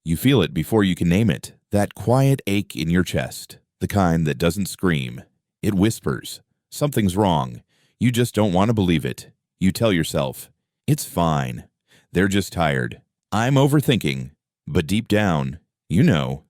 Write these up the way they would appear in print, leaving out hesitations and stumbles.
You feel it before you can name it, that quiet ache in your chest, the kind that doesn't scream. It whispers, something's wrong. You just don't want to believe it. You tell yourself, it's fine. They're just tired. I'm overthinking. But deep down, you know,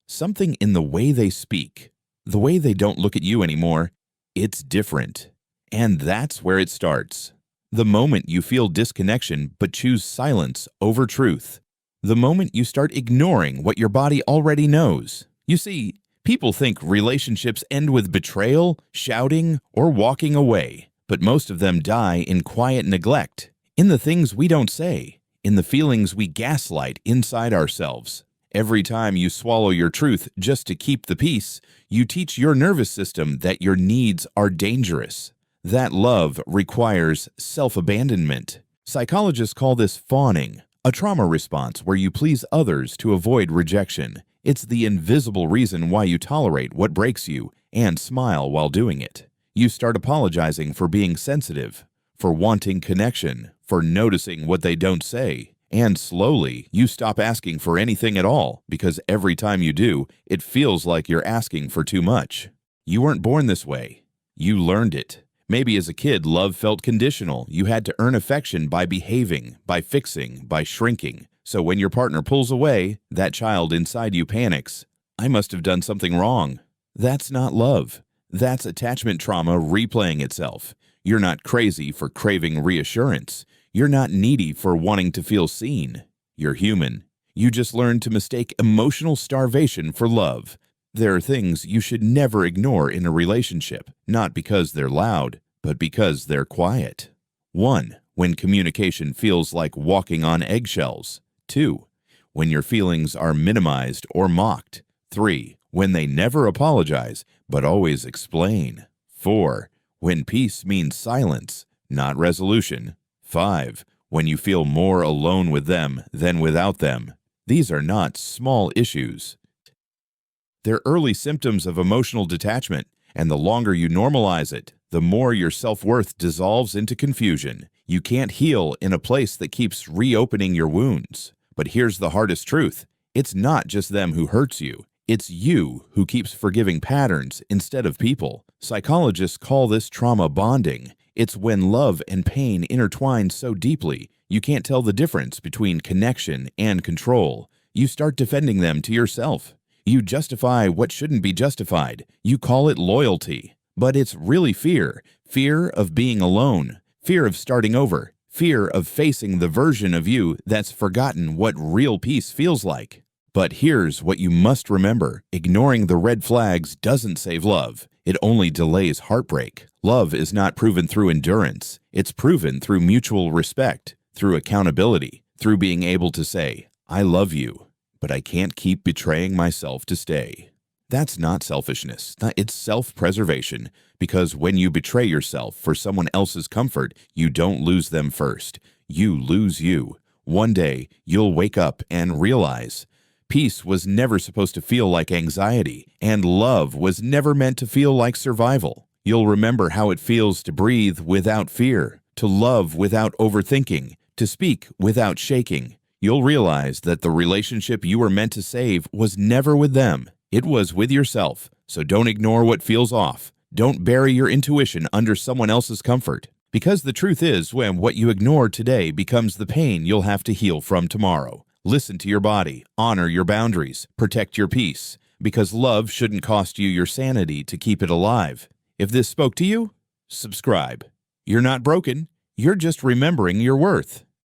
something in the way they speak, the way they don't look at you anymore, it's different. And that's where it starts. The moment you feel disconnection but choose silence over truth. The moment you start ignoring what your body already knows. You see, people think relationships end with betrayal, shouting, or walking away. But most of them die in quiet neglect, in the things we don't say, in the feelings we gaslight inside ourselves. Every time you swallow your truth just to keep the peace, you teach your nervous system that your needs are dangerous. That love requires self-abandonment. Psychologists call this fawning, a trauma response where you please others to avoid rejection. It's the invisible reason why you tolerate what breaks you and smile while doing it. You start apologizing for being sensitive, for wanting connection, for noticing what they don't say. And slowly, you stop asking for anything at all because every time you do, it feels like you're asking for too much. You weren't born this way. You learned it. Maybe as a kid, love felt conditional. You had to earn affection by behaving, by fixing, by shrinking. So when your partner pulls away, that child inside you panics. I must have done something wrong. That's not love. That's attachment trauma replaying itself. You're not crazy for craving reassurance. You're not needy for wanting to feel seen. You're human. You just learned to mistake emotional starvation for love. There are things you should never ignore in a relationship, not because they're loud, but because they're quiet. 1. When communication feels like walking on eggshells. 2. When your feelings are minimized or mocked. 3. When they never apologize, but always explain. 4. When peace means silence, not resolution. 5. When you feel more alone with them than without them. These are not small issues. They're early symptoms of emotional detachment, and the longer you normalize it, the more your self-worth dissolves into confusion. You can't heal in a place that keeps reopening your wounds. But here's the hardest truth. It's not just them who hurts you. It's you who keeps forgiving patterns instead of people. Psychologists call this trauma bonding. It's when love and pain intertwine so deeply, you can't tell the difference between connection and control. You start defending them to yourself. You justify what shouldn't be justified. You call it loyalty. But it's really fear. Fear of being alone. Fear of starting over. Fear of facing the version of you that's forgotten what real peace feels like. But here's what you must remember. Ignoring the red flags doesn't save love. It only delays heartbreak. Love is not proven through endurance. It's proven through mutual respect, through accountability, through being able to say, I love you, but I can't keep betraying myself to stay. That's not selfishness. It's self-preservation, because when you betray yourself for someone else's comfort, you don't lose them first. You lose you. One day, you'll wake up and realize peace was never supposed to feel like anxiety, and love was never meant to feel like survival. You'll remember how it feels to breathe without fear, to love without overthinking, to speak without shaking. You'll realize that the relationship you were meant to save was never with them. It was with yourself. So don't ignore what feels off. Don't bury your intuition under someone else's comfort. Because the truth is, when what you ignore today becomes the pain you'll have to heal from tomorrow. Listen to your body, honor your boundaries, protect your peace, because love shouldn't cost you your sanity to keep it alive. If this spoke to you, subscribe. You're not broken, you're just remembering your worth.